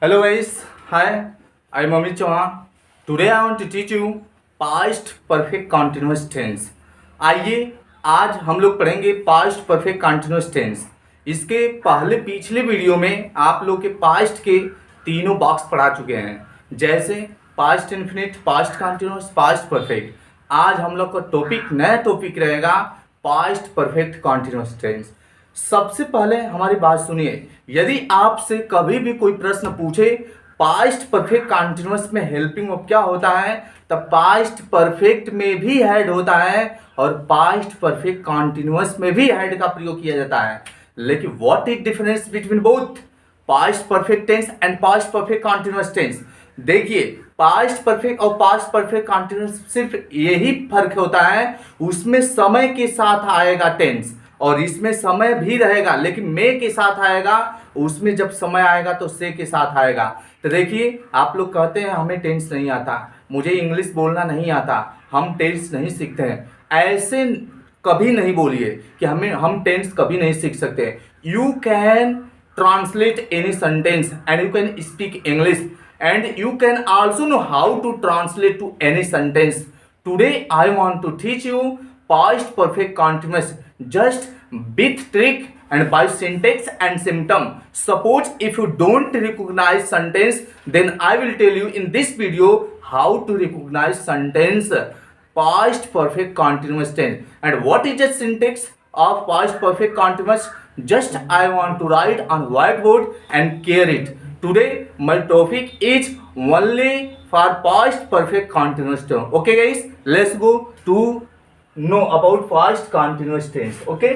Hello guys, hi, I'm Amit Chauhan. Today I want to teach you past perfect continuous tense. आइए आज हम लोग पढ़ेंगे past perfect continuous tense. इसके पहले पिछले वीडियो में आप लोग के पास्ट के तीनों बॉक्स पढ़ा चुके हैं, जैसे past infinite, past continuous, past perfect. आज हम लोग का नया टॉपिक रहेगा पास्ट परफेक्ट कंटिन्यूअस टेंस। सबसे पहले हमारी बात सुनिए, यदि आपसे कभी भी कोई प्रश्न पूछे पास्ट परफेक्ट कंटिन्यूअस में हेल्पिंग वर्ब क्या होता है, तब पास्ट परफेक्ट में भी हेड होता है और पास्ट परफेक्ट कंटिन्यूअस में भी हेड का प्रयोग किया जाता है। लेकिन what is difference between both past perfect tense and past perfect continuous tense? देखिए, पास्ट परफेक्ट और पास्ट परफेक्ट कंटिन्यूअस सिर्फ यही फर्क होता है, उसमें समय के साथ आएगा टेंस और इसमें समय भी रहेगा, लेकिन मे के साथ आएगा। उसमें जब समय आएगा तो से के साथ आएगा। तो देखिए, आप लोग कहते हैं हमें टेंस नहीं आता, मुझे इंग्लिश बोलना नहीं आता, हम टेंस नहीं सीखते हैं। ऐसे कभी नहीं बोलिए कि हम टेंस कभी नहीं सीख सकते। You can translate any sentence and you can speak English and you can also know how to translate to any sentence. Today I want to teach you past perfect continuous just with trick and by syntax and symptom. Suppose if you don't recognize sentence, then I will tell you in this video how to recognize sentence past perfect continuous tense. And what is the syntax of past perfect continuous? Just I want to write on whiteboard and carry it. Today my topic is only for past perfect continuous tense. Okay guys, let's go to know about past continuous tense. Okay,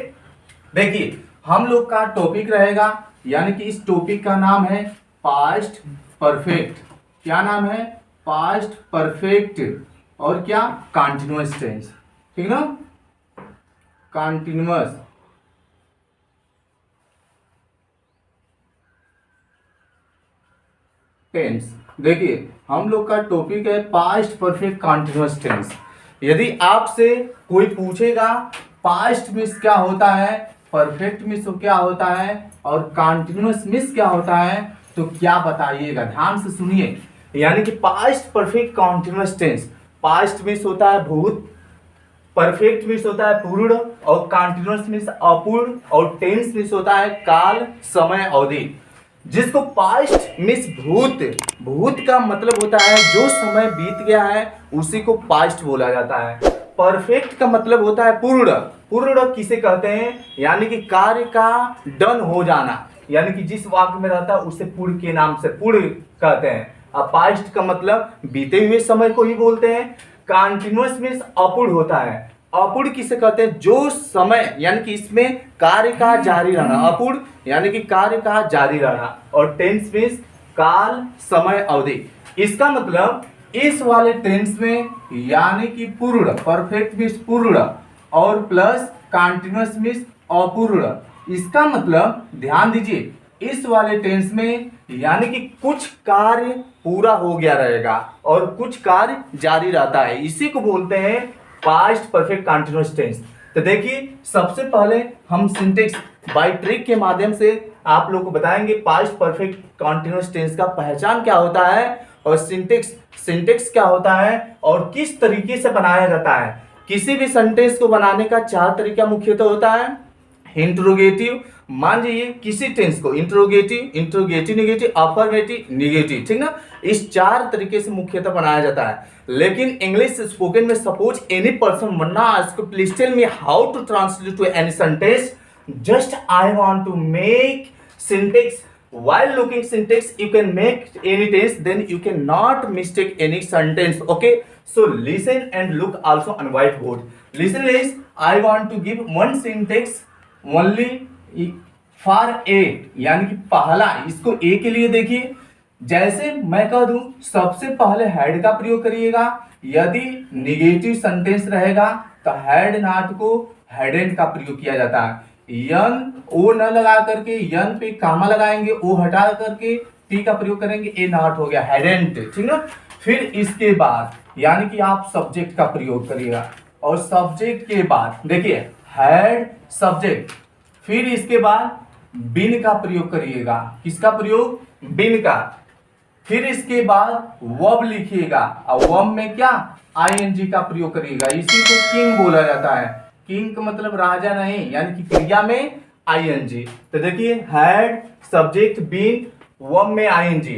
देखिए हम लोग का topic रहेगा, यानी कि इस topic का नाम है पास्ट परफेक्ट। क्या नाम है? पास्ट परफेक्ट और क्या? Continuous tense. ठीक ना, कंटिन्यूअस टेंस। देखिए हम लोग का टॉपिक है पास्ट परफेक्ट कंटिन्यूअस टेंस। यदि आपसे कोई पूछेगा पास्ट मिस क्या होता है, परफेक्ट मिस क्या होता है और कंटिन्यूअस मिस क्या होता है, तो क्या बताइएगा? ध्यान से सुनिए। यानी कि past perfect continuous tense, past मिस होता है भूत, परफेक्ट मिस होता है पूर्ण और कंटिन्यूअस मिस अपूर्ण और टेंस मिस होता है काल, समय, अवधि। जिसको पास्ट मिस भूत का मतलब होता है जो समय बीत गया है उसी को पास्ट बोला जाता है। परफेक्ट का मतलब होता है पूर्ण किसे कहते हैं? यानी कि कार्य का डन हो जाना, यानी कि जिस वाक्य में रहता है उसे पूर्ण के नाम से पूर्ण कहते हैं। अब पास्ट का मतलब बीते हुए समय को ही बोलते हैं। कंटिन्यूअस मीन्स अपूर्ण होता है। अपूर्ण किसे कहते हैं? जो समय, यानी कि इसमें कार्य का जारी रहना, अपूर्ण यानी कि कार्य का जारी रहना। और टेंस मीन्स काल, समय, अवधि। इसका मतलब इस वाले टेंस में यानी कि पूर्ण, परफेक्ट मीन्स पूर्ण और प्लस कंटिन्यूअस मीन्स अपूर्ण। इसका मतलब ध्यान दीजिए, इस वाले टेंस में यानी कि कुछ कार्य पूरा हो गया रहेगा और कुछ कार्य जारी रहता है, इसी को बोलते हैं पास्ट परफेक्ट कंटिन्यूअस टेंस। तो देखिए, सबसे पहले हम सिंटेक्स बाय ट्रिक के माध्यम से आप लोग को बताएंगे पास्ट परफेक्ट कंटिन्यूअस टेंस का पहचान क्या होता है और सिंटेक्स क्या होता है और किस तरीके से बनाया जाता है। किसी भी सेंटेंस को बनाने का 4 तरीका मुख्यतः होता है। इंट्रोगेटिव, मान लीजिए किसी टेंस को इंट्रोगेटिव नेगेटिव, अफर्मेटिव नेगेटिव, ठीक ना, इस 4 तरीके से मुख्यतः बनाया जाता है। लेकिन इंग्लिश स्पोकन में suppose any person wanna ask please tell me how to translate to any sentence, just I want to make syntax. While looking syntax, you can make any tense, then you cannot mistake any sentence. Okay, so listen and look also on whiteboard. Listen guys, I want to give one syntax only for A, यानी कि पहला, इसको A के लिए देखिए। जैसे मैं कह दूं सबसे पहले हेड का प्रयोग करिएगा। यदि निगेटिव सेंटेंस रहेगा तो हेड नॉट को हेड एंड का प्रयोग किया जाता है। यन ओ न लगा करके यन पे कामा लगाएंगे, ओ हटा करके टी का प्रयोग करेंगे, ए नॉट हो गया हेडेंट, ठीक ना। फिर इसके बाद यानी कि आप सब्जेक्ट का प्रयोग करिएगा और सब्जेक्ट के बाद देखिए हेड सब्जेक्ट, फिर इसके बाद बिन का प्रयोग करिएगा। किसका प्रयोग? बिन का। फिर इसके बाद वर्ब लिखिएगा और वर्ब में क्या आईएनजी का प्रयोग करिएगा। इसी को किंग बोला जाता है। किंग का मतलब राजा नहीं, यानी कि क्रिया में आईएनजी। तो देखिए हैड सब्जेक्ट बीन वर्ब में आईएनजी।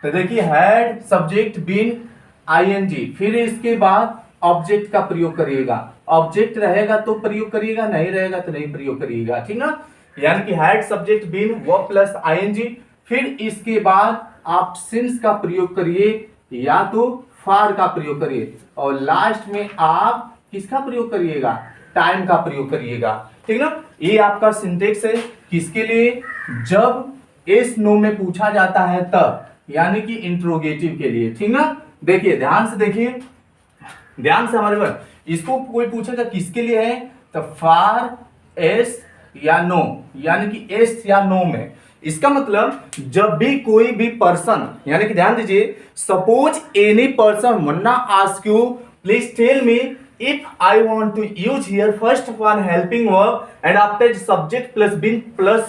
तो देखिए हैड सब्जेक्ट बीन आईएनजी, फिर इसके बाद ऑब्जेक्ट का प्रयोग करिएगा। ऑब्जेक्ट रहेगा तो प्रयोग करिएगा, नहीं रहेगा तो नहीं प्रयोग करिएगा, ठीक ना। यानी कि had subject been verb plus ING, फिर इसके बाद आप सिंस का प्रयोग करिए या तो फार का प्रयोग करिए, और लास्ट में आप किसका प्रयोग करिएगा, टाइम का प्रयोग करिएगा, ठीक ना। ये आपका सिंटेक्स है किसके लिए, जब एस नो में पूछा जाता है तब, यानी कि इंट्रोगेटिव के लिए, ठीक ना। देखिए ध्यान से देखिए, ध्यान से हमारे पास इसको कोई पूछेगा किसके लिए है, तो फार एस या नो, यानी कि एस या नो में। इसका मतलब जब भी कोई भी पर्सन, यानी कि ध्यान दीजिए, suppose any person wanna ask you please tell me if I want to use here first one helping verb and after subject plus been plus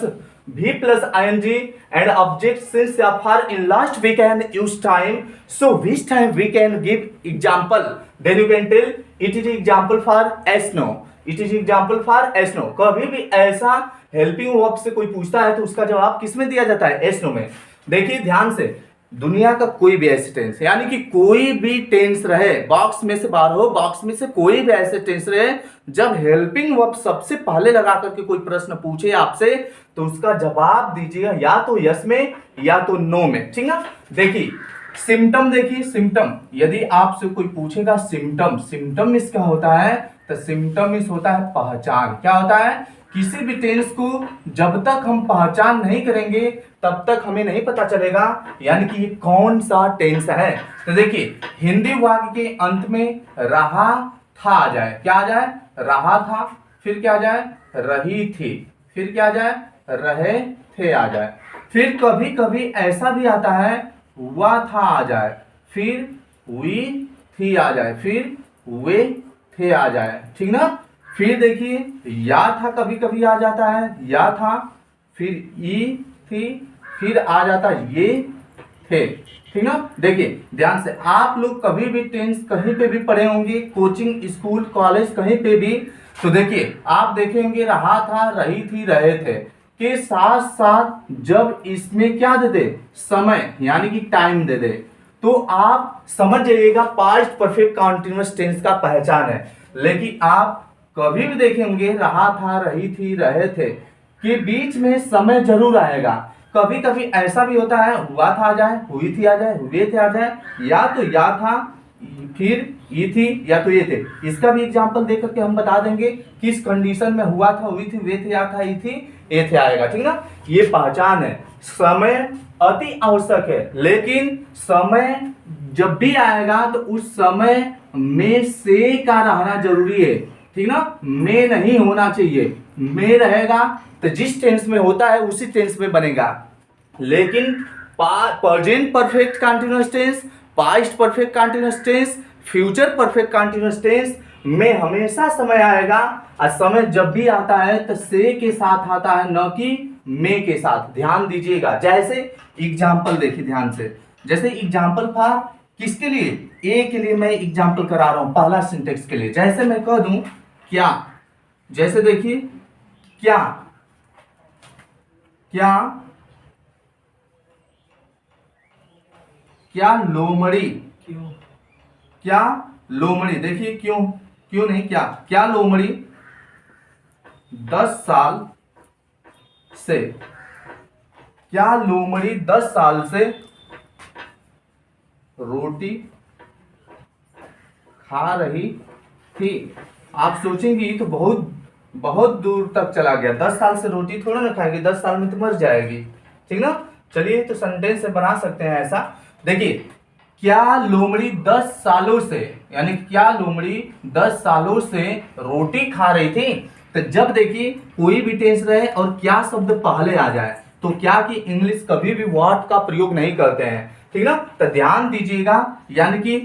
V plus ing and object since या for in last we can use time, so which time we can give example, then you can tell it is example for S no, it is example for S no। कभी भी ऐसा helping verb से कोई पूछता है तो उसका जवाब किस में दिया जाता है, एस नो में। देखिए ध्यान से, दुनिया का कोई भी ऐसे टेंस, यानी कि कोई भी टेंस रहे, बॉक्स में से बाहर हो, बॉक्स में से कोई भी ऐसे टेंस रहे, जब हेल्पिंग वर्ब सबसे पहले लगा करके कोई प्रश्न पूछे आपसे तो उसका जवाब दीजिएगा या तो यस में या तो नो में, ठीक ना। देखिए सिम्टम, देखिए सिम्टम, यदि आपसे कोई पूछेगा सिम्टम, सिम्टम इसका होता है, तो सिम्टम इस होता है पहचान। क्या होता है, किसी भी टेंस को जब तक हम पहचान नहीं करेंगे तब तक हमें नहीं पता चलेगा यानी कि ये कौन सा टेंस है। तो देखिए हिंदी वाक्य के अंत में रहा था आ जाए, क्या आ जाए, रहा था, फिर क्या आ जाए, रही थी, फिर क्या आ जाए, रहे थे आ जाए। फिर कभी कभी ऐसा भी आता है हुआ था आ जाए, फिर हुई थी आ जाए, फिर हुए थे आ जाए, ठीक ना। फिर देखिए या था कभी कभी आ जाता है, या था, फिर ई थी, फिर आ जाता ये थे, ठीक ना। देखिए ध्यान से, आप लोग कभी भी टेंस कहीं पे भी पढ़े होंगे, कोचिंग स्कूल कॉलेज कहीं पे भी, तो देखिए आप देखेंगे रहा था, रही थी, रहे थे के साथ साथ जब इसमें क्या दे दे, समय यानी कि टाइम दे दे, तो आप समझ जाइएगा पास्ट परफेक्ट कंटीन्यूअस टेंस का पहचान है। लेकिन आप कभी भी देखेंगे रहा था, रही थी, रहे थे के बीच में समय जरूर आएगा। कभी कभी ऐसा भी होता है हुआ था आ जाए, हुई थी आ जाए, हुए थे आ जाए, या तो या था फिर ये थी या तो ये थे। इसका भी एग्जांपल देख करके हम बता देंगे किस कंडीशन में हुआ था, हुई थी, वे थे, या था, ये थी, ये थे आएगा, ठीक ना। ये पहचान है। समय अति आवश्यक है, लेकिन समय जब भी आएगा तो उस समय में से का रहना जरूरी है, ठीक ना। में नहीं होना चाहिए, में रहेगा तो जिस टेंस में होता है उसी टेंस में बनेगा। लेकिन present perfect continuous tense, past perfect continuous tense, future perfect continuous tense में हमेशा समय आएगा, और समय जब भी आता है तो से के साथ आता है, न कि में के साथ। ध्यान दीजिएगा, जैसे एग्जाम्पल देखिए ध्यान से, जैसे एग्जाम्पल था किसके लिए, ए के लिए मैं एग्जाम्पल करा रहा हूं, पहला सिंटेक्स के लिए। जैसे मैं कह दूं क्या, जैसे देखिए क्या, क्या, क्या लोमड़ी, क्या लोमड़ी, देखिए क्यों, क्यों नहीं, क्या, क्या लोमड़ी 10 साल से, क्या लोमड़ी 10 साल से रोटी खा रही थी। आप सोचेंगे तो बहुत बहुत दूर तक चला गया, 10 साल से रोटी थोड़ा ना खाएगी, 10 साल में तो मर जाएगी, ठीक ना। चलिए तो सेंटेंस से बना सकते हैं ऐसा। देखिए क्या लोमड़ी 10 सालों से, यानी क्या लोमड़ी 10 सालों से रोटी खा रही थी। तो जब देखिए कोई भी टेंस रहे और क्या शब्द पहले आ जाए तो क्या की इंग्लिश कभी भी व्हाट का प्रयोग नहीं करते हैं, ठीक ना। तो ध्यान दीजिएगा, यानी कि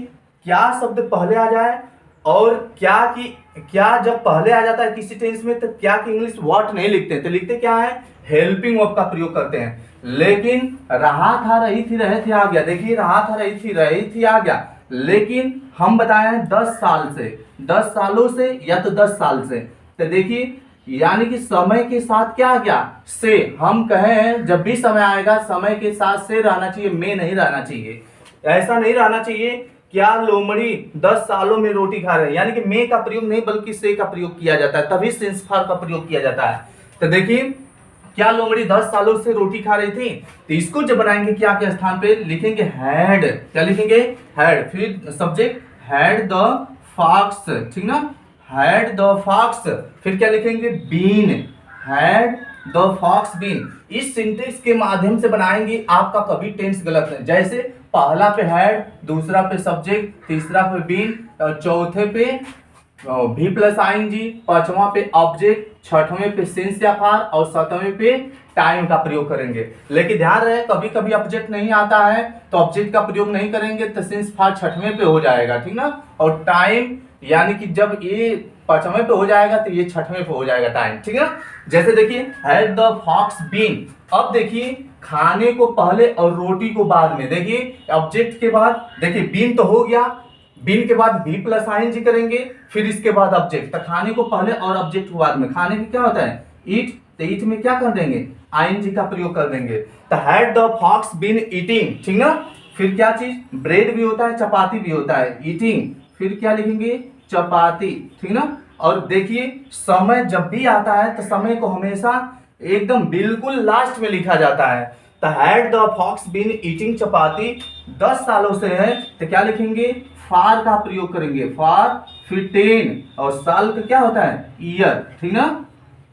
क्या शब्द पहले आ जाए और क्या की, क्या जब पहले आ जाता है किसी टेंस में तो क्या की इंग्लिश व्हाट नहीं लिखते हैं, तो लिखते क्या है, हेल्पिंग वर्ब का प्रयोग करते हैं। लेकिन रहा था रही थी रहे थे आ गया। देखिए रहा था रही थी आ गया, लेकिन हम बताए हैं 10 साल से, 10 सालों से या तो 10 साल से। तो देखिए यानी कि समय के साथ क्या आ गया, से। हम कहें जब भी समय आएगा समय के साथ से रहना चाहिए, में नहीं रहना चाहिए। ऐसा नहीं रहना चाहिए क्या लोमड़ी 10 सालों में रोटी खा रहे हैं, यानी कि में का प्रयोग नहीं बल्कि से का प्रयोग किया जाता है, तभी सिंस फॉर का प्रयोग किया जाता है। तो देखिए क्या लोमड़ी 10 सालों से रोटी खा रही थी, तो इसको जब बनाएंगे क्या के स्थान पे लिखेंगे हैड। क्या लिखेंगे, हैड। फिर सब्जेक्ट हैड द फॉक्स, ठीक ना, हैड द फॉक्स। फिर क्या लिखेंगे, been, had the fox been. इस सिंटेक्स के माध्यम से बनाएंगे, आपका कभी टेंस गलत नहीं। जैसे पहला पे हैड, दूसरा पे सब्जेक्ट, तीसरा पे बीन, चौथे पे भी प्लस आईएनजी, पांचवा पे ऑब्जेक्ट, छठवें पे सिंस या फार और सातवें पे टाइम का प्रयोग करेंगे। लेकिन ध्यान रहे कभी कभी ऑब्जेक्ट नहीं आता है तो ऑब्जेक्ट का प्रयोग नहीं करेंगे, तो सिंस फार छठवें पे हो जाएगा, ठीक ना। और टाइम यानी कि जब ये पांचवें पे हो जाएगा तो ये छठवें पे हो जाएगा टाइम, ठीक है। जैसे देखिए हैड द फॉक्स बीन। अब देखिए खाने को पहले और रोटी को बाद में। देखिए ऑब्जेक्ट के बाद, देखिए बीन तो हो गया, बीन के बाद भी प्लस आईएनजी करेंगे, फिर इसके बाद ऑब्जेक्ट। तो खाने को पहले और ऑब्जेक्ट को बाद में। खाने की क्या होता है, ईट, तो ईट में क्या कर देंगे, आईएनजी का प्रयोग कर देंगे। तो had the fox been eating, ठीक ना। फिर क्या चीज, ब्रेड भी होता है, चपाती भी होता है, ईटिंग। फिर क्या लिखेंगे, चपाती, ठीक ना। और देखिए समय जब भी आता है तो समय को हमेशा एकदम बिल्कुल लास्ट में लिखा जाता है। तो had the fox been eating chapati 10 सालों से है, तो क्या लिखेंगे, फार का प्रयोग करेंगे, फार। फिर 10 और साल का क्या होता है, ईयर, ठीक ना,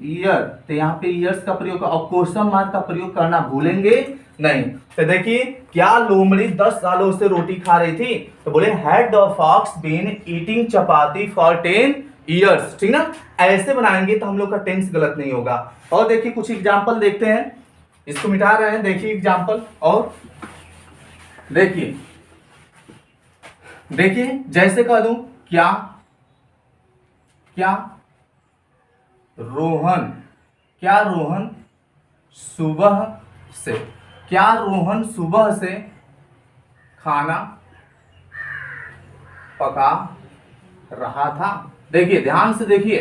ईयर। तो यहाँ पे ईयर्स का प्रयोग और क्वेश्चन मार्क का प्रयोग करना भूलेंगे नहीं। तो देखिए क्या लोमड़ी 10 सालों से रोटी खा रही थी, तो बोले had the fox been eating chapati for 10 years, ठीक ना। ऐसे बनाएंगे तो हम लोग का टेंस गलत नहीं होगा। और देखिए कुछ एग्जाम्पल देखते हैं, इसको मिटा रहे हैं, देखिए एग्जाम्पल। और देखिए जैसे कह दूं क्या, रोहन, क्या रोहन सुबह से, क्या रोहन सुबह से खाना पका रहा था। देखिए ध्यान से देखिए,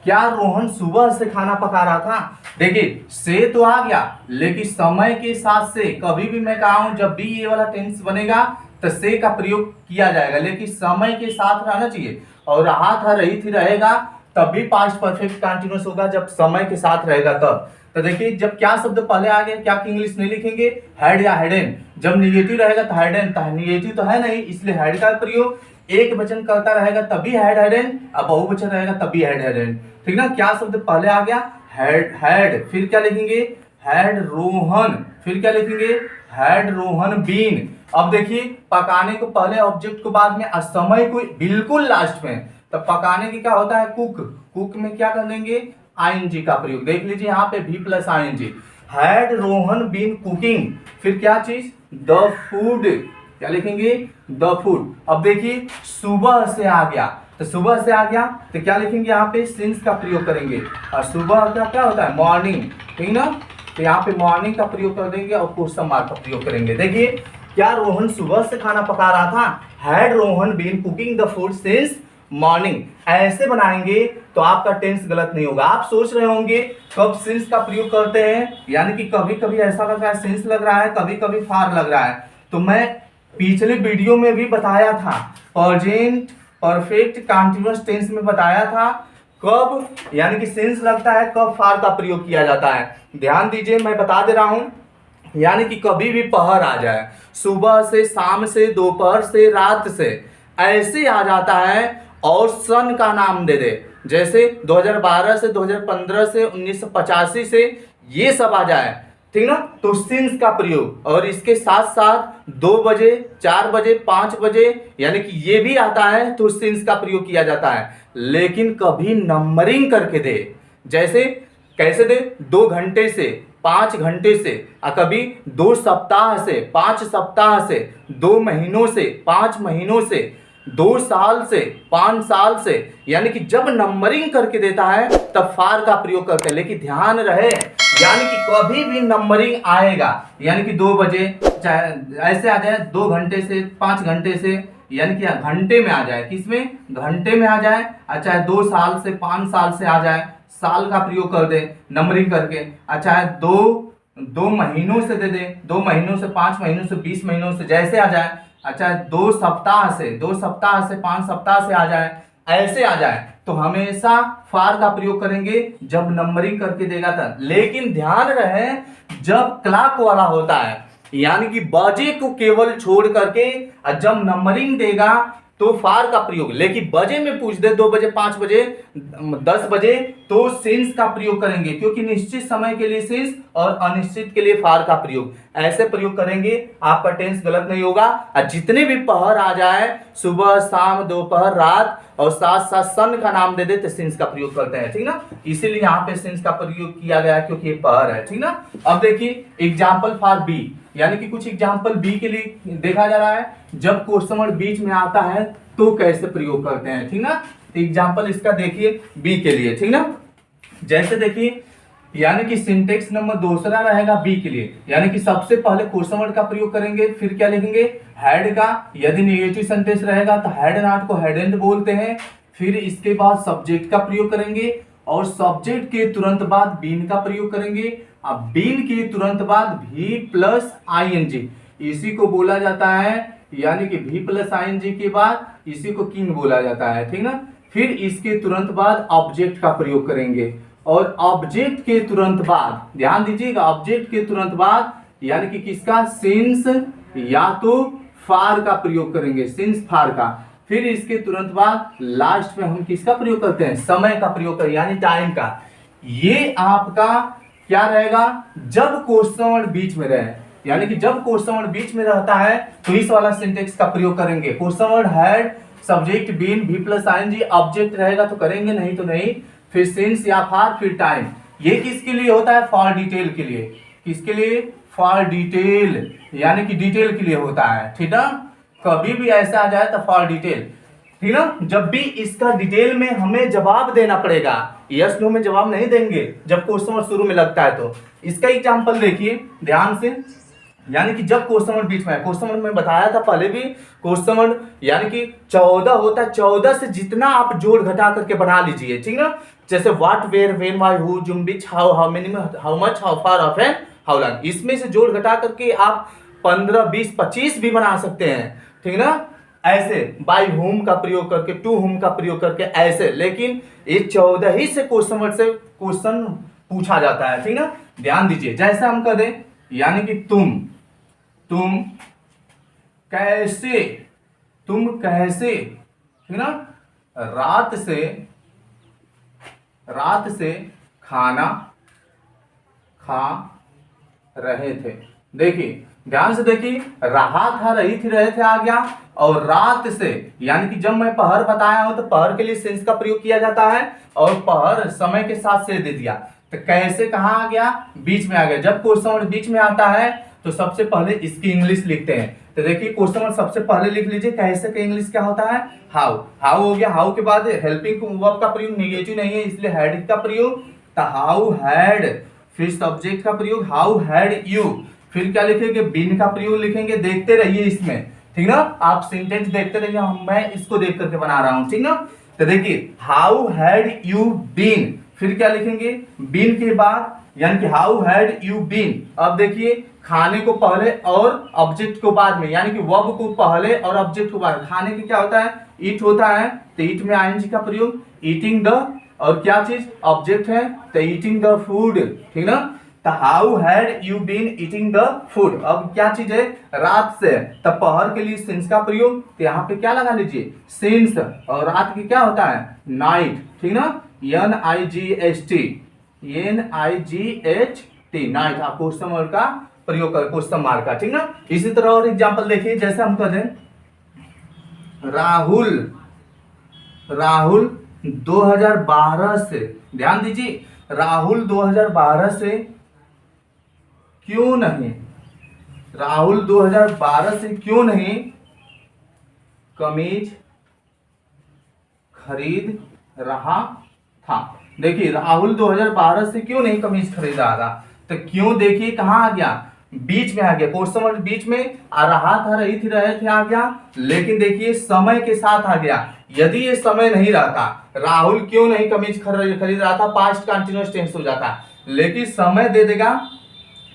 क्या रोहन सुबह से खाना पका रहा था। देखिए से तो आ गया, लेकिन समय के साथ से कभी भी मैं कहा हूं जब भी ये वाला टेंस बनेगा तो से का प्रयोग किया जाएगा, लेकिन समय के साथ रहना चाहिए। और रहा था रही थी रहेगा तभी पास्ट परफेक्ट कंटीन्यूअस होगा, जब समय के साथ रहेगा तब। तो देखिए जब क्या शब्द पहले आ गया, क्या की इंग्लिश नहीं लिखेंगे, हैड या हैडन। जब निगेटिव रहेगा तो हैडन, तो निगेटिव तो है नहीं, इसलिए हैड का प्रयोग। एक वचन करता रहेगा तभी हैड हैडन, अब बहुवचन रहेगा तभी हैड हैडन, ठीक ना। क्या शब्द पहले आ गया, हैड। फिर क्या लिखेंगे, हैड रोहन। फिर क्या लिखेंगे, हैड रोहन बीन। अब देखिए पकाने को पहले, ऑब्जेक्ट को बाद में, और समय को बिल्कुल लास्ट में। तब पकाने की क्या होता है, कुक। कुक में क्या कर देंगे, आईएनजी का प्रयोग। देख लीजिए यहाँ पे भी plus ING. Had Rohan been cooking. फिर क्या चीज, द फूड। क्या लिखेंगे, द फूड। अब देखिए सुबह से आ गया, तो सुबह से आ गया तो क्या लिखेंगे, यहाँ पे सिंस का प्रयोग करेंगे। और सुबह का क्या होता है, मॉर्निंग, ठीक ना। तो यहाँ पे मॉर्निंग का प्रयोग कर देंगे और क्वेश्चन मार्क का प्रयोग करेंगे। देखिए क्या रोहन सुबह से खाना पका रहा था, had Rohan been cooking the food since morning. ऐसे बनाएंगे तो आपका टेंस गलत नहीं होगा। आप सोच रहे होंगे कब सिंस का प्रयोग करते हैं, यानी कि कभी कभी ऐसा लग रहा है सिंस लग रहा है, कभी कभी फार लग रहा है। तो मैं पिछले वीडियो में भी बताया था, प्रेजेंट परफेक्ट कंटीन्यूअस टेंस में बताया था कब यानी कि सिंस लगता है, कब फार का प्रयोग किया जाता है। ध्यान दीजिए मैं बता दे रहा हूं, यानी कि कभी भी पहर आ जाए, सुबह से, शाम से, दोपहर से, रात से, ऐसे आ जाता है और सन का नाम दे दे, जैसे 2012 से, 2015 से, 1985 से, ये सब आ जाए, ठीक ना, तो सिंस का प्रयोग। और इसके साथ साथ 2 बजे, 4 बजे, 5 बजे, यानी कि ये भी आता है तो सिंस का प्रयोग किया जाता है। लेकिन कभी नंबरिंग करके दे, जैसे कैसे दे, 2 घंटे से, 5 घंटे से, और कभी 2 सप्ताह से, 5 सप्ताह से, 2 महीनों से, 5 महीनों से, 2 साल से, 5 साल से, यानी कि जब नंबरिंग करके देता है तब फार का प्रयोग करते हैं। लेकिन ध्यान रहे यानी कि कभी भी नंबरिंग आएगा, यानी कि 2 बजे चाहे ऐसे आ जाए, 2 घंटे से 5 घंटे से, यानी कि घंटे में आ जाए, किसमें घंटे में आ जाए, चाहे 2 साल से 5 साल से आ जाए, साल का प्रयोग कर दे नंबरिंग करके, चाहे दो महीनों से दे दे, 2 महीनों से 5 महीनों से 20 महीनों से जैसे आ जाए, अच्छा 2 सप्ताह से 5 सप्ताह से आ जाए, ऐसे आ जाए, तो हमेशा फार का प्रयोग करेंगे जब नंबरिंग करके देगा था। लेकिन ध्यान रहे जब क्लॉक वाला होता है, यानी कि बजे को केवल छोड़ करके जब नंबरिंग देगा तो फार का प्रयोग, लेकिन बजे में पूछ दे 2 बजे 5 बजे 10 बजे तो सिंस का प्रयोग करेंगे, क्योंकि निश्चित समय के लिए सिंस और अनिश्चित के लिए फार का प्रयोग, ऐसे प्रयोग करेंगे आपका टेंस गलत नहीं होगा। और जितने भी पहर आ जाए, सुबह शाम दोपहर रात और साथ साथ सन का नाम दे दे तो सिंस का प्रयोग करते हैं, ठीक ना, इसीलिए यहाँ पे सिंस का प्रयोग किया गया क्योंकि ये पहर है, ठीक ना। अब देखिए एग्जाम्पल फॉर बी, यानी कि कुछ एग्जाम्पल बी के लिए देखा जा रहा है, जब क्वेश्चन वर्ड बीच में आता है तो कैसे प्रयोग करते हैं, ठीक ना। एग्जाम्पल इसका देखिए बी के लिए, ठीक ना। जैसे देखिए, यानी कि सिंटेक्स नंबर दूसरा रहेगा बी के लिए, यानी कि सबसे पहले क्वेश्चन वर्ड का प्रयोग करेंगे, फिर क्या लिखेंगे हैड का, यदि नेगेटिव सेंटेंस रहेगा तो हैड नॉट को हैडेंट बोलते हैं, फिर इसके बाद सब्जेक्ट का प्रयोग करेंगे और सब्जेक्ट के तुरंत बाद बीन का प्रयोग करेंगे, अब बीन के तुरंत बाद भी प्लस आईएनजी, इसी को बोला जाता है, यानी कि भी प्लस आईएनजी के बाद इसी को किंग बोला जाता है, ठीक ना। फिर इसके तुरंत बाद ऑब्जेक्ट का प्रयोग करेंगे और ऑब्जेक्ट के तुरंत बाद ध्यान दीजिएगा, ऑब्जेक्ट के तुरंत बाद यानी कि किसका सिंस या तो फार का प्रयोग करेंगे, सिंस फार का, फिर इसके तुरंत बाद लास्ट में हम किसका प्रयोग करते हैं, समय का प्रयोग करें यानी टाइम का। ये आपका क्या रहेगा जब क्वेश्चन वर्ड बीच में रहे, यानी कि जब क्वेश्चन वर्ड बीच में रहता है तो इस वाला सिंटेक्स का प्रयोग करेंगे। Question word had subject been भी प्लस आईएनजी ऑब्जेक्ट रहेगा तो करेंगे, नहीं तो नहीं, फिर सिंस या फार फिर टाइम। ये किसके लिए होता है, फॉर डिटेल के लिए, किसके लिए, फॉर डिटेल, यानी कि डिटेल के लिए होता है, ठीक है। कभी भी ऐसा आ जाए तो फॉर डिटेल, ठीक ना। जब भी इसका डिटेल में हमें जवाब देना पड़ेगा, यस नो में जवाब नहीं देंगे जब क्वेश्चन शुरू में लगता है। तो इसका एग्जांपल देखिए ध्यान से, यानी कि जब क्वेश्चन वर्ड बीच में है, क्वेश्चन वर्ड में बताया था पहले भी, क्वेश्चन वर्ड यानी कि 14 होता है, 14 से जितना आप जोड़ घटा करके बना लीजिए, ठीक ना। जैसे what where when why who whom which how how many how much how far often how long, इसमें से जोड़ घटा करके आप 15 20 25 भी बना सकते हैं, ठीक ना। ऐसे बाय होम का प्रयोग करके, टू होम का प्रयोग करके, ऐसे, लेकिन ये 14 ही से क्वेश्चन वर्ड से क्वेश्चन पूछा जाता है, ठीक ना। ध्यान दीजिए, जैसे हम कह दें यानी कि तुम कैसे, तुम कैसे, ठीक ना, रात से खाना खा रहे थे। देखिए ध्यान से देखिए, रहा था रही थी रहे थे आ गया, और रात से यानी कि जब मैं पहर बताया हूं तो पहर के लिए सेंस का प्रयोग किया जाता है और पहर समय के साथ से दे दिया, तो कैसे कहाँ आ गया, बीच में आ गया। जब क्वेश्चन वर्ड बीच में आता है तो सबसे पहले इसकी इंग्लिश लिखते हैं, तो देखिए क्वेश्चन वर्ड सबसे पहले लिख लीजिए कैसे का इंग्लिश क्या होता है, हाउ, हाउ हो गया, हाउ के बाद हेल्पिंग वर्ब का प्रयोग नेगेटिव नहीं है इसलिए हैड का प्रयोग, तो हाउ हैड, फिर सब्जेक्ट का प्रयोग हाउ हैड यू, फिर क्या लिखेंगे बीन का प्रयोग लिखेंगे, देखते रहिए इसमें, ठीक ना, आप सेंटेंस देखते रहिए, मैं इसको देख करके बना रहा हूं, ठीक ना। तो देखिए हाउ हैड यू बीन, फिर क्या लिखेंगे बीन के बाद यानी कि हाउ हैड यू बीन। अब देखिए खाने को पहले और ऑब्जेक्ट को बाद में, यानी कि वर्ब को पहले और ऑब्जेक्ट को बाद, खाने की क्या होता है ईट होता है, तो ईट में आईएनजी का प्रयोग, ईटिंग द, और क्या चीज ऑब्जेक्ट है तो ईटिंग द फूड, ठीक ना। तो how had you been eating the food, अब क्या चीज है रात से, तो पहर के लिए सिंस का प्रयोग, तो यहाँ पे क्या लगा लीजिए सिंस, और रात की क्या होता है नाइट, ठीक ना, NIGHT नाइट, आप क्वेश्चन वर्ड का प्रयोग कर, क्वेश्चन मार्क का, ठीक ना। इसी तरह और एग्जांपल देखिए, जैसे हम कह दें राहुल 2012 से, ध्यान दीजिए राहुल 2012 से क्यों नहीं, राहुल 2012 से क्यों नहीं कमीज खरीद रहा था। देखिए राहुल 2012 से क्यों नहीं कमीज खरीद रहा था, तो क्यों देखिए कहाँ आ गया, बीच में आ गया, क्वेश्चन वर्ड बीच में आ रहा था, रही थी, रहे थे आ गया, लेकिन देखिए समय के साथ आ गया। यदि ये समय नहीं रहता, राहुल क्यों नहीं कमीज खरीद रहा था, पास्ट कंटिन्यूअस टेंस हो जाता, लेकिन समय दे देगा,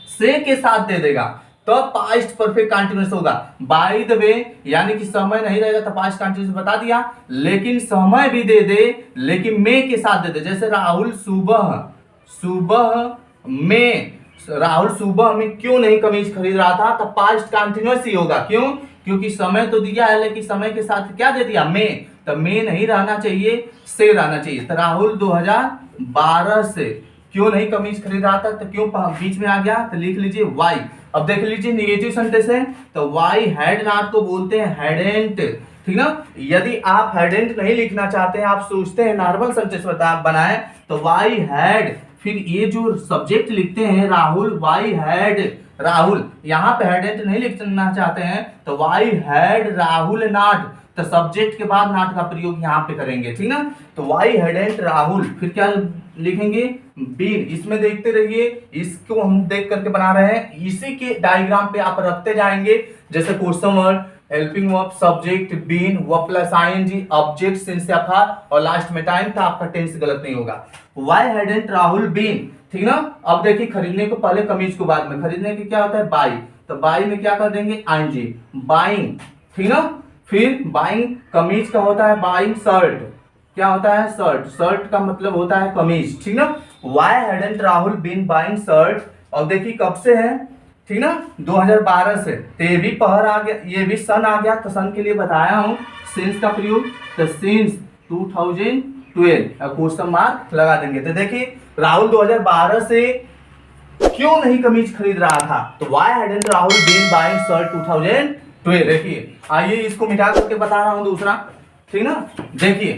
से के साथ दे देगा, तो पास्ट परफेक्ट कंटिन्यूअस होगा। बाय द वे, यानी कि समय नहीं रहेगा तो पास्ट कंटिन्यूअस बता दिया, लेकिन समय भी दे दे, लेकिन में के साथ दे दे। जैसे राहुल सुबह में क्यों नहीं कमीज खरीद रहा था, तो पास्ट कंटिन्यूअस ही होगा। क्यों? क्योंकि समय तो दिया है, लेकिन समय के साथ क्या दे दिया, में, तो में नहीं रहना चाहिए, से रहना चाहिए। तो राहुल 2012 से क्यों नहीं कमीज खरीद रहा था, तो क्यों बीच में आ गया, तो लिख लीजिए वाई। अब देख लीजिए निगेटिव सेंटेंस है, तो वाई हैड नॉट को बोलते हैं हैडेंट, ठीक ना। यदि आप हैडेंट नहीं लिखना चाहते हैं, आप सोचते हैं नॉर्मल सेंटेंस बनाएं, तो वाई हैड, फिर ये जो सब्जेक्ट लिखते हैं राहुल, वाई हैड राहुल, यहाँ पे हैडेंट नहीं लिखना चाहते हैं, तो वाई हैड राहुल नॉट, तो सब्जेक्ट के बाद नॉट का प्रयोग यहाँ पे करेंगे, ठीक ना। तो वाई हैडेंट राहुल, फिर क्या लिखेंगे, बीन। इसमें देखते रहिए, इसको हम देख करके बना रहे हैं, इसी के डायग्राम पे आप रखते जाएंगे। जैसे question word, helping verb, subject been, verb plus ING, object since या था, और लास्ट में टाइम था, आपका टेंस गलत नहीं होगा। वाई हैडेंट राहुल बीन, ठीक ना। अब देखिए खरीदने को पहले, कमीज को बाद में, खरीदने के क्या होता है, बाई, तो बाई में क्या कर देंगे, आईएनजी, बाइंग, ठीक ना। फिर बाइंग, कमीज का होता है बाइंग शर्ट, क्या होता है, शर्ट, शर्ट का मतलब होता है कमीज, ठीक ना। Why hadn't Rahul been buying shirt, और देखिए कब से है, ठीक ना, 2012 से, तो ये भी पहर आ गया, ये भी सन आ गया, तो सन के लिए बताया हूं सिंस का प्रयोग, तो सिंस 2012, क्वेश्चन मार्क लगा देंगे। तो देखिए राहुल 2012 से क्यों नहीं कमीज खरीद रहा था, तो why hadn't Rahul been buying shirt 2012। देखिए आइए इसको मिटा करके बता रहा हूं दूसरा, ठीक ना। देखिए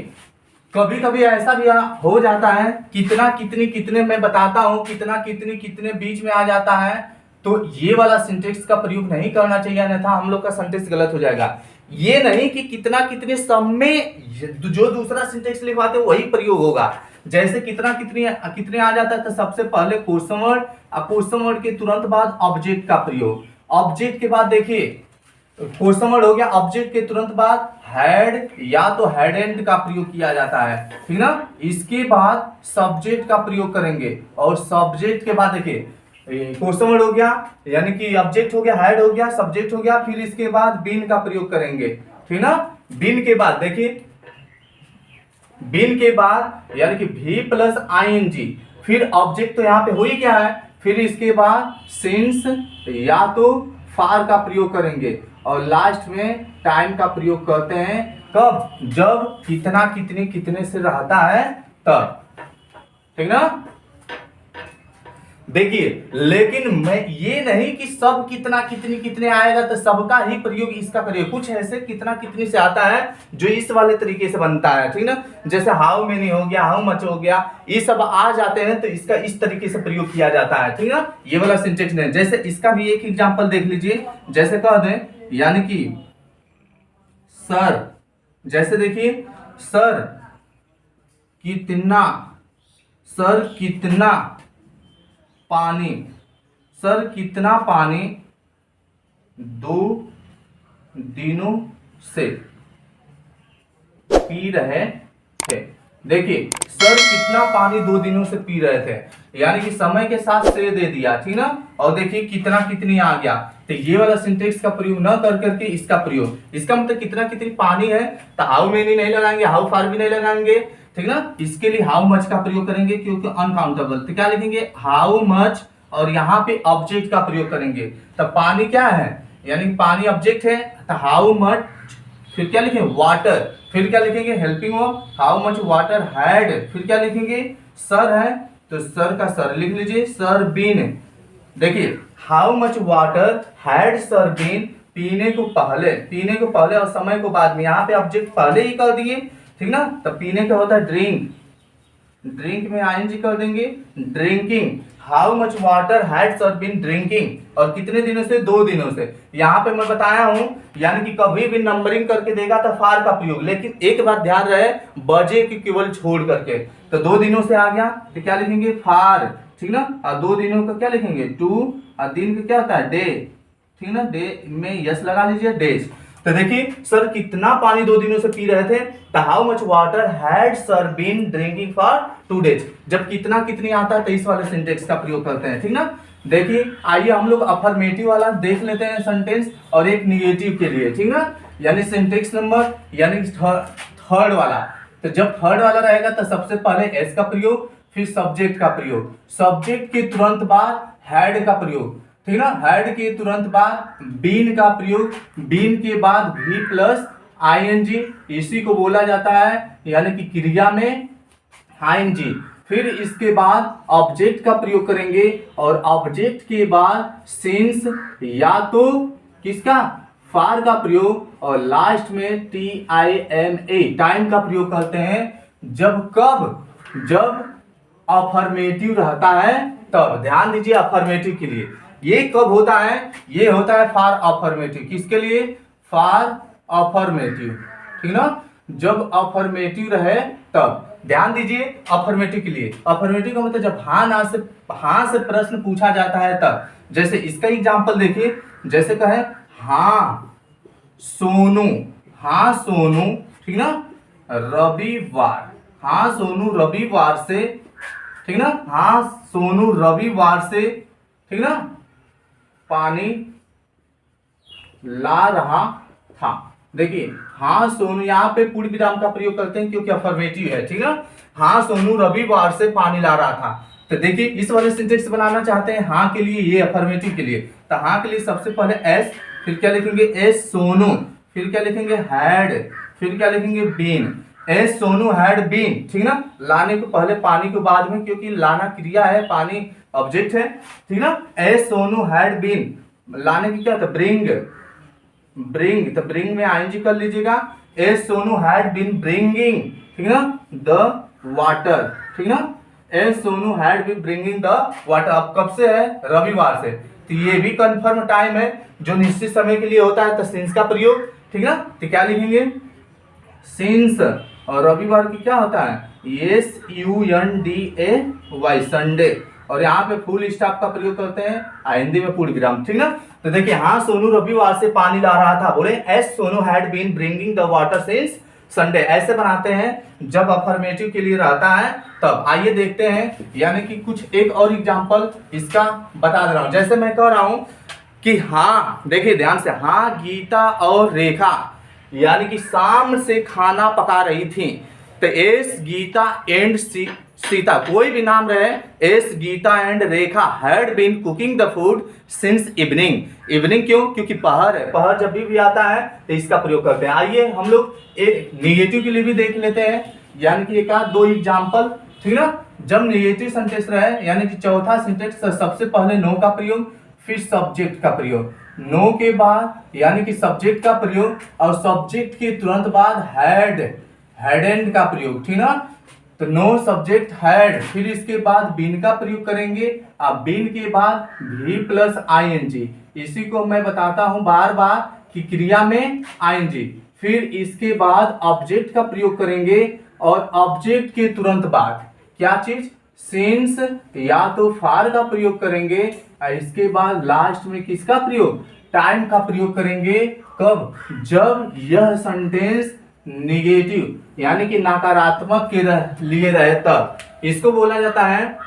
कभी कभी ऐसा भी हो जाता है, कितना कितनी कितने मैं बताता हूं, कितना कितनी कितने बीच में आ जाता है, तो ये वाला सिंटेक्स का प्रयोग नहीं करना चाहिए, अन्यथा हम लोग का सेंटेंस गलत हो जाएगा। ये नहीं कि कितना कितने सब में जो दूसरा सिंटेक्स लिखवाते वही प्रयोग होगा। जैसे कितना कितनी कितने आ जाता है, तो सबसे पहले क्वेश्चन वर्ड, क्वेश्चन वर्ड के तुरंत बाद ऑब्जेक्ट का प्रयोग, ऑब्जेक्ट के बाद देखिए क्वेश्चन वर्ड हो गया, ऑब्जेक्ट के तुरंत बाद हैड या तो हैडेंट का प्रयोग किया जाता है, ठीक ना। इसके बाद सब्जेक्ट का प्रयोग करेंगे, और सब्जेक्ट के बाद देखिए क्वेश्चन वर्ड हो गया, यानी कि ऑब्जेक्ट हो गया, हैड हो गया, सब्जेक्ट हो गया, फिर इसके बाद बीन का प्रयोग करेंगे, ठीक ना। बीन के बाद देखिए, बीन के बाद यानी कि भी प्लस आईएनजी, फिर ऑब्जेक्ट तो यहाँ पे हो ही क्या है, फिर इसके बाद सिंस या तो फार का प्रयोग करेंगे, और लास्ट में टाइम का प्रयोग करते हैं, कब, जब कितना कितने कितने से रहता है तब, ठीक ना। देखिए लेकिन मैं ये नहीं कि सब कितना कितनी कितने आएगा तो सबका ही प्रयोग इसका करिए, कुछ ऐसे कितना कितनी से आता है जो इस वाले तरीके से बनता है, ठीक ना। जैसे हाउ मेनी हो गया, हाउ मच हो गया, ये सब आ जाते हैं तो इसका इस तरीके से प्रयोग किया जाता है, ठीक ना। ये वाला सिंटेक्स नहीं। जैसे इसका भी एक एग्जांपल देख लीजिए, जैसे कह दें, यानी कि सर, जैसे देखिए सर कितना पानी, सर कितना पानी 2 दिनों से पी रहे थे। देखिए सर कितना पानी 2 दिनों से पी रहे थे, यानी कि समय के साथ से दे दिया, ठीक ना। और देखिए कितना कितनी आ गया, तो ये वाला सिंटेक्स का प्रयोग न कर करके इसका प्रयोग, इसका मतलब कितना कितनी पानी है तो हाउ मेनी नहीं लगाएंगे, हाउ फार भी नहीं लगाएंगे, ठीक ना। इसके लिए हाउ मच का प्रयोग करेंगे क्योंकि अनकाउंटेबल, तो क्या लिखेंगे हाउ मच, और यहाँ पे ऑब्जेक्ट का प्रयोग करेंगे। तो पानी क्या है, यानी पानी ऑब्जेक्ट है, तो हाउ मच, फिर क्या लिखेंगे वाटर, फिर क्या लिखेंगे helping verb, how much water had, फिर क्या लिखेंगे सर है तो सर का सर लिख लीजिए, सर बीन। देखिए how much water had sir been, पीने को पहले और समय को बाद में, यहाँ पे ऑब्जेक्ट पहले ही कर दिए, ठीक ना। तो पीने का होता है ड्रिंक, ड्रिंक में आईएनजी कर देंगे, drinking, how much water had sir been drinking, और कितने दिनों से 2 दिनों से। यहाँ पे मैं बताया हूं, यानी कि कभी भी नंबरिंग करके देगा तो फार का प्रयोग, लेकिन एक बात ध्यान रहे बजे की केवल छोड़ करके, तो 2 दिनों से आ गया तो क्या लिखेंगे फार, ठीक ना। और 2 दिनों का क्या लिखेंगे 2, और दिन का क्या होता है डे, ठीक ना। डे में यस लगा लीजिए, डेज। तो देखिए सर कितना पानी 2 दिनों से पी रहे थे, तो how much water had sir been drinking for 2 days. जब कितना कितनी आता है तो इस वाले सिंटेक्स का प्रयोग करते हैं, ठीक ना। देखिए आइए हम लोग अफर्मेटिव वाला देख लेते हैं सेंटेंस, और एक निगेटिव के लिए, ठीक ना। यानी सिंटेक्स नंबर यानी थर्ड वाला। तो जब थर्ड वाला रहेगा तो सबसे पहले एस का प्रयोग, फिर सब्जेक्ट का प्रयोग, सब्जेक्ट के तुरंत बाद हैड का प्रयोग, ठीक ना। हैड के तुरंत बाद बीन का प्रयोग, बीन के बाद भी प्लस आईएनजी, इसी को बोला जाता है यानी कि क्रिया में आईएनजी। फिर इसके बाद ऑब्जेक्ट का प्रयोग करेंगे, और ऑब्जेक्ट के बाद सिंस या तो किसका फार का प्रयोग, और लास्ट में TIMA टाइम का प्रयोग करते हैं। जब कब, जब अफर्मेटिव रहता है तब। ध्यान दीजिए अफर्मेटिव के लिए ये कब होता है, ये होता है फॉर अफर्मेटिव। किसके लिए, फॉर अफर्मेटिव, ठीक ना। जब अफर्मेटिव रहे तब। ध्यान दीजिए अफर्मेटिव के लिए, अफर्मेटिव का मतलब जब हाँ से प्रश्न पूछा जाता है तब। जैसे इसका एग्जांपल देखिए, जैसे कहे हाँ सोनू, हाँ सोनू, ठीक ना, रविवार, हाँ सोनू रविवार से, ठीक ना, हाँ सोनू रविवार से, ठीक ना, पानी ला रहा था। देखिए हाँ सोनू, यहाँ पे पूर्ण विराम का प्रयोग करते हैं क्योंकि अफर्मेटिव है, ठीक है। हाँ सोनू रविवार से पानी ला रहा था। तो देखिए इस वाले सिंटेक्स बनाना चाहते हैं हाँ के लिए, ये अफर्मेटिव के लिए। तो हाँ के लिए सबसे पहले एस, फिर क्या लिखेंगे एस सोनू, फिर क्या लिखेंगे हैड, फिर क्या लिखेंगे been. As Sonu had been, ठीक ना। लाने को पहले पानी को बाद में, क्योंकि लाना क्रिया है, पानी ऑब्जेक्ट है, ठीक ना। एस सोनू हैड बीन, लाने की क्या था ब्रिंग, ब्रिंग, तो ब्रिंग में आईएनजी कर लीजिएगा। As Sonu had been bringing, ठीक ना, द वाटर, ठीक ना। As Sonu had been bringing the water. अब कब से है, रविवार से। तो ये भी कंफर्म टाइम है जो निश्चित समय के लिए होता है, तो सिंस का प्रयोग, ठीक ना। तो क्या लिखेंगे सिंस, और रविवार की क्या होता है SUNDAY संडे, और यहाँ पे फुल स्टॉप का प्रयोग करते हैं आईएनजी में पूर्ण विराम, ठीक ना। तो देखिए हाँ सोनू रविवार से पानी ला रहा था, बोले as Sonu had been bringing the water since Sunday. ऐसे बनाते हैं जब अफर्मेटिव के लिए रहता है तब। आइए देखते हैं, यानी कि कुछ एक और एग्जांपल इसका बता दे रहा हूं। जैसे मैं कह रहा हूं कि हाँ, देखिए ध्यान से, हाँ गीता और रेखा यानी कि शाम से खाना पका रही थी। तो एस गीता एंड सीता, कोई भी नाम रहे, as Gita and Rekha had been cooking the food since evening. Evening क्यों, क्योंकि पहर है, पहर जब भी आता है तो इसका प्रयोग करते हैं। आइए हम लोग एक निगेटिव के लिए भी देख लेते हैं, यानी कि एक आध दो एग्जांपल, ठीक ना। जब निगेटिव सेंटेंस रहे, यानी कि चौथा सेंटेंस, सबसे पहले नो का प्रयोग, फिर सब्जेक्ट का प्रयोग, नो के बाद यानी कि सब्जेक्ट का प्रयोग, और सब्जेक्ट के तुरंत बाद हैड, हैड एंड का प्रयोग, ठीक ना। तो नो सब्जेक्ट हैड, फिर इसके बाद बीन का प्रयोग करेंगे, अब बीन के बाद भी प्लस आईएनजी। इसी को मैं बताता हूं बार बार कि क्रिया में आईएनजी। फिर इसके बाद ऑब्जेक्ट का प्रयोग करेंगे, और ऑब्जेक्ट के तुरंत बाद क्या चीज सिंस या तो फार का प्रयोग करेंगे, और इसके बाद लास्ट में किसका प्रयोग, टाइम का प्रयोग करेंगे। कब, जब यह सेंटेंस निगेटिव यानी कि नकारात्मक के लिए रहे तब। इसको बोला जाता है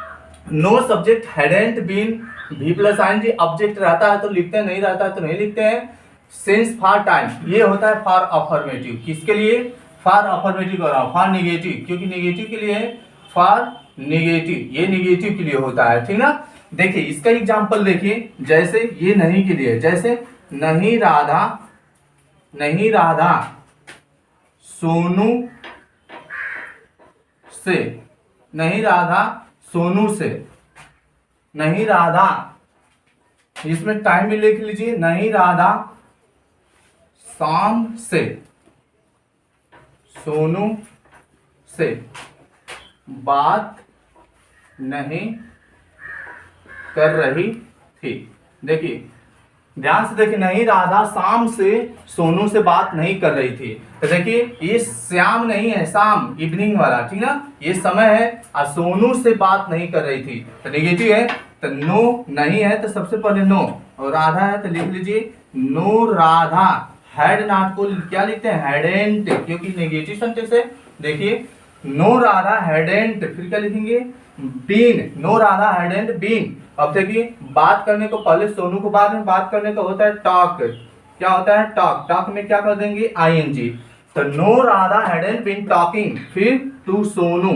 नो सब्जेक्ट हैडंट बीन भी प्लस आईएनजी। ऑब्जेक्ट रहता है तो लिखते हैं, नहीं रहता है तो नहीं लिखते हैं। सिंस फॉर टाइम, ये होता है फॉर अफर्मेटिव। किसके लिए, फॉर अफर्मेटिव कर रहा हूं, फॉर निगेटिव, क्योंकि निगेटिव के लिए है, फॉर निगेटिव, ये निगेटिव के लिए होता है, ठीक ना। देखिए इसका एग्जांपल देखिए, जैसे ये नहीं के लिए, जैसे नहीं राधा, नहीं राधा सोनू से, नहीं राधा सोनू से, नहीं राधा, इसमें टाइम भी लिख लीजिए, नहीं राधा शाम से सोनू से बात नहीं कर रही थी। देखिए ध्यान से देखिए, नहीं राधा शाम से सोनू से बात नहीं कर रही थी। तो देखिए ये श्याम नहीं है, शाम इवनिंग वाला, ठीक ना, ये समय है और सोनू से बात नहीं कर रही थी। तो नेगेटिव है, तो नो नहीं है तो सबसे पहले नो, और राधा है तो लिख लीजिए नो राधा हैड नॉट को क्या लिखते हैं, हैडेंट, क्योंकि नेगेटिव सेंटेंस है। देखिए नो राधा हैडेंट, फिर क्या लिखेंगे, been, no Radha hadn't been. अब देखिए बात करने को पहले सोनू को, बाद में बात करने को होता है टॉक, क्या होता है टॉक, टॉक में क्या कर देंगे आईएनजी। तो no Radha hadn't been talking, फिर टू सोनू,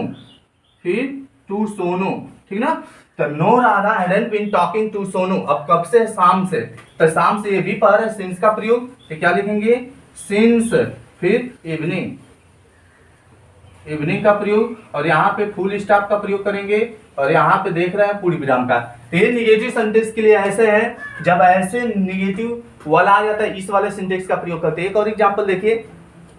फिर टू सोनू, ठीक ना। तो no Radha hadn't been talking to Sonu, अब कब से, शाम से, तो शाम से ये भी पर है सिंस का प्रयोग, तो क्या लिखेंगे सिंस, फिर इवनिंग, इवनिंग का प्रयोग, और यहाँ पे फुल स्टॉप का प्रयोग करेंगे, और यहाँ पे देख रहे हैं पूर्ण विराम का। तो ये निगेटिव सेंटेंस के लिए ऐसे है, जब ऐसे निगेटिव वाला आ जाता है इस वाले सिंटेक्स का प्रयोग करते हैं। एक और एग्जांपल देखिए,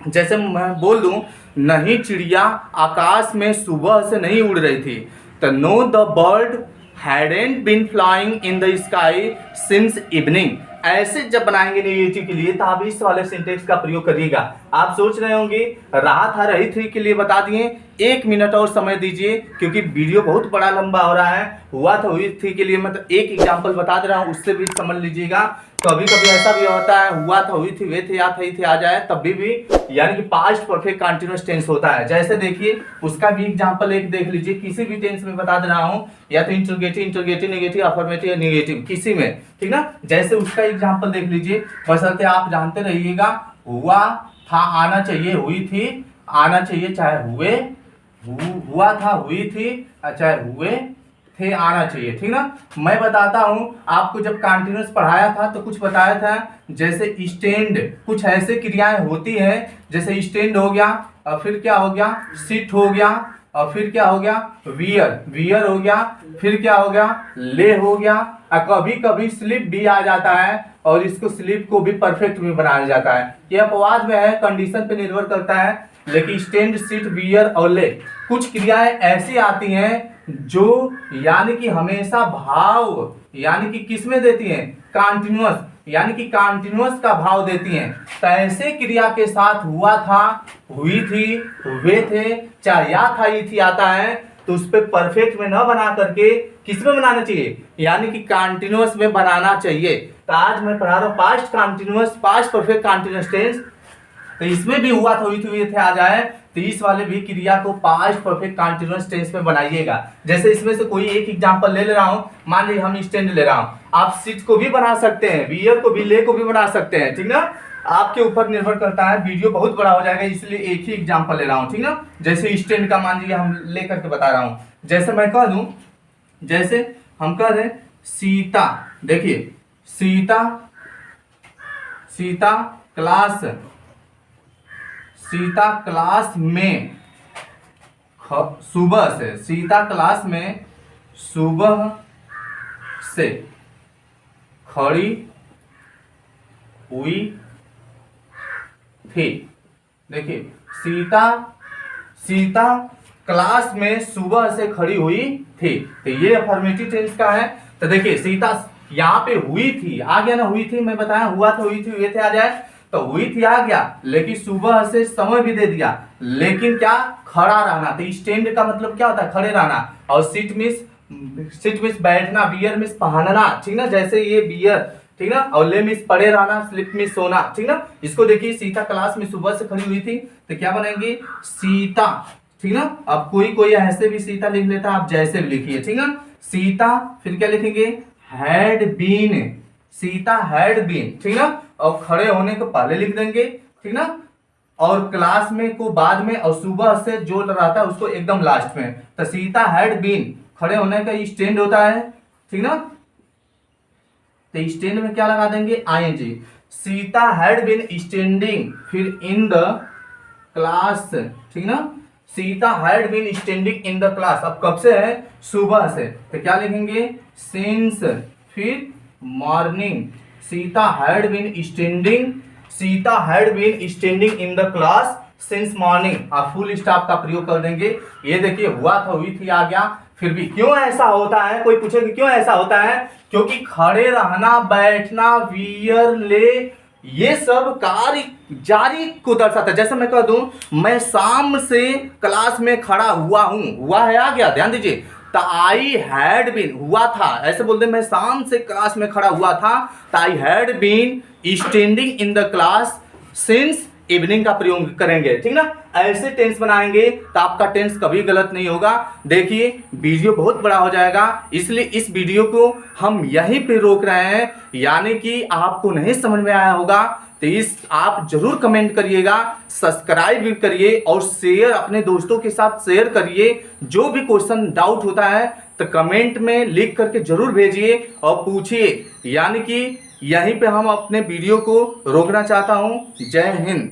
जैसे मैं बोल दूं नहीं चिड़िया आकाश में सुबह से नहीं उड़ रही थी, तो no the bird hadn't been flying in the sky since evening. ऐसे जब बनाएंगे नेगेटिव के लिए तो आप इस वाले सिंटेक्स का प्रयोग करिएगा। आप सोच रहे होंगे रहा था रही थी के लिए बता दिए, 1 मिनट और समय दीजिए क्योंकि वीडियो बहुत बड़ा लंबा हो रहा है। हुआ था हुई थी के लिए मतलब एक एग्जांपल बता दे रहा हूँ, उससे भी समझ लीजिएगा। कभी कभी ऐसा भी होता है हुआ था हुई थी वे थे या थी थे आ जाए तब भी यानी कि पास्ट परफेक्ट कंटीन्यूअस टेंस होता है। जैसे देखिए उसका भी एग्जांपल एक देख लीजिए, किसी भी टेंस में बता दे रहा हूँ, या तो interrogative, interrogative negative, affirmative negative, किसी में, ठीक ना। जैसे उसका एग्जांपल देख लीजिए, बशर्ते आप जानते रहिएगा हुआ था आना चाहिए, हुई थी आना चाहिए, चाहे हुए हुआ था हुई थी, चाहे हुए थे आना चाहिए, ठीक ना। मैं बताता हूं आपको, जब कंटीन्यूअस पढ़ाया था तो कुछ बताया था, जैसे स्टैंड, कुछ ऐसे क्रियाएं होती है, जैसे स्टैंड हो गया, और फिर क्या हो गया सिट हो गया, और फिर क्या हो गया वियर, वियर हो गया, फिर क्या हो गया ले हो गया, और कभी कभी स्लिप भी आ जाता है, और इसको स्लिप को भी परफेक्ट में बनाया जाता है। ये अपवाद में है, कंडीशन पे निर्भर करता है, लेकिन स्टैंड सिट वियर और ले कुछ क्रियाएं ऐसी आती हैं जो यानी कि हमेशा भाव यानी कि किस में देती हैं, कंटीन्यूअस, यानी कि कंटीन्यूअस का भाव देती हैं। तो ऐसे क्रिया के साथ हुआ था, हुई थी, हुए थे, चाहे या था ही थी आता है, तो उस पर परफेक्ट में न बना करके किस में बनाना चाहिए, यानी कि कंटीन्यूअस में बनाना चाहिए। तो आज मैं पढ़ा रहा हूँ past continuous, past perfect continuous tense, तो इसमें भी हुआ था हुई थी हुए थे आ जाए, तो इस वाले भी क्रिया को पास्ट परफेक्ट कंटीन्यूअस टेंस में बनाइएगा। जैसे इसमें से कोई एक एग्जांपल ले रहा हूं, मान लीजिए हम स्टैंड ले रहा हूं, आप सिट को भी बना सकते हैं, वियर को भी, ले को भी बना सकते हैं, ठीक ना। आपके ऊपर निर्भर करता है, वीडियो बहुत बड़ा हो जाएगा इसलिए एक ही एग्जांपल ले रहा हूं, ठीक ना। जैसे स्टैंड का मान लीजिए हम ले करके बता रहा हूं, जैसे मैं कह दूं, जैसे हम कह रहे सीता, देखिए सीता, सीता क्लास, सीता क्लास में सुबह से, सीता क्लास में सुबह से खड़ी हुई थी। देखिए सीता, सीता क्लास में सुबह से खड़ी हुई थी, तो ये अफर्मेटिव टेंस का है। तो देखिए सीता यहाँ पे हुई थी आ गया ना, हुई थी मैं बताया, हुआ था हुई थी हुए थे आ जाए, तो हुई थी आ गया, लेकिन सुबह से समय भी दे दिया, लेकिन क्या खड़ा रहना। तो स्टैंड का मतलब क्या होता है खड़े रहना, और सिट मिस बैठना, बियर मिस पहनना, ठीक ना। जैसे ये बियर, ठीक ना, और ले मिस पड़े रहना, स्लिप मिस सोना, ठीक ना। इसको देखिए सीता क्लास में सुबह से खड़ी हुई थी, तो क्या बनाएंगे सीता, ठीक ना। अब कोई कोई ऐसे भी सीता लिख लेता, आप जैसे भी लिखिए, ठीक ना। सीता, फिर क्या लिखेंगे had been, Sita had been, ठीक ना, और खड़े होने को पहले लिख देंगे, ठीक ना, और क्लास में को बाद में, और सुबह से जो रहता है उसको एकदम लास्ट में। तो सीता हैड बीन, खड़े होने का स्टैंड होता है, ठीक ना, तो स्टैंड में क्या लगा देंगे I N G. Sita had been standing, फिर इन द क्लास, ठीक ना, Sita had been standing in the class, अब कब से है सुबह से, तो क्या लिखेंगे सिंस, फिर morning, Sita had been standing, Sita had been standing in the class since morning, आप फुल स्टॉप का प्रयोग कर देंगे। ये देखिए हुआ था हुई थी आ गया, फिर भी क्यों ऐसा होता है, कोई पूछे कि क्यों ऐसा होता है, क्योंकि खड़े रहना, बैठना, वियर ले, ये सब कार्य जारी को दर्शाता है। जैसे मैं कह दूं, मैं शाम से क्लास में खड़ा हुआ हूं, हुआ है आ गया, ध्यान दीजिए, आई हैड बीन, हुआ था, ऐसे बोलते मैं शाम से क्लास में खड़ा हुआ था, I had been standing in the class since evening का प्रयोग करेंगे, ठीक ना। ऐसे टेंस बनाएंगे तो आपका टेंस कभी गलत नहीं होगा। देखिए वीडियो बहुत बड़ा हो जाएगा, इसलिए इस वीडियो को हम यहीं पे रोक रहे हैं, यानी कि आपको नहीं समझ में आया होगा तो इस आप जरूर कमेंट करिएगा, सब्सक्राइब भी करिए और शेयर अपने दोस्तों के साथ शेयर करिए। जो भी क्वेश्चन डाउट होता है तो कमेंट में लिख करके जरूर भेजिए और पूछिए, यानी कि यहीं पे हम अपने वीडियो को रोकना चाहता हूं। जय हिंद।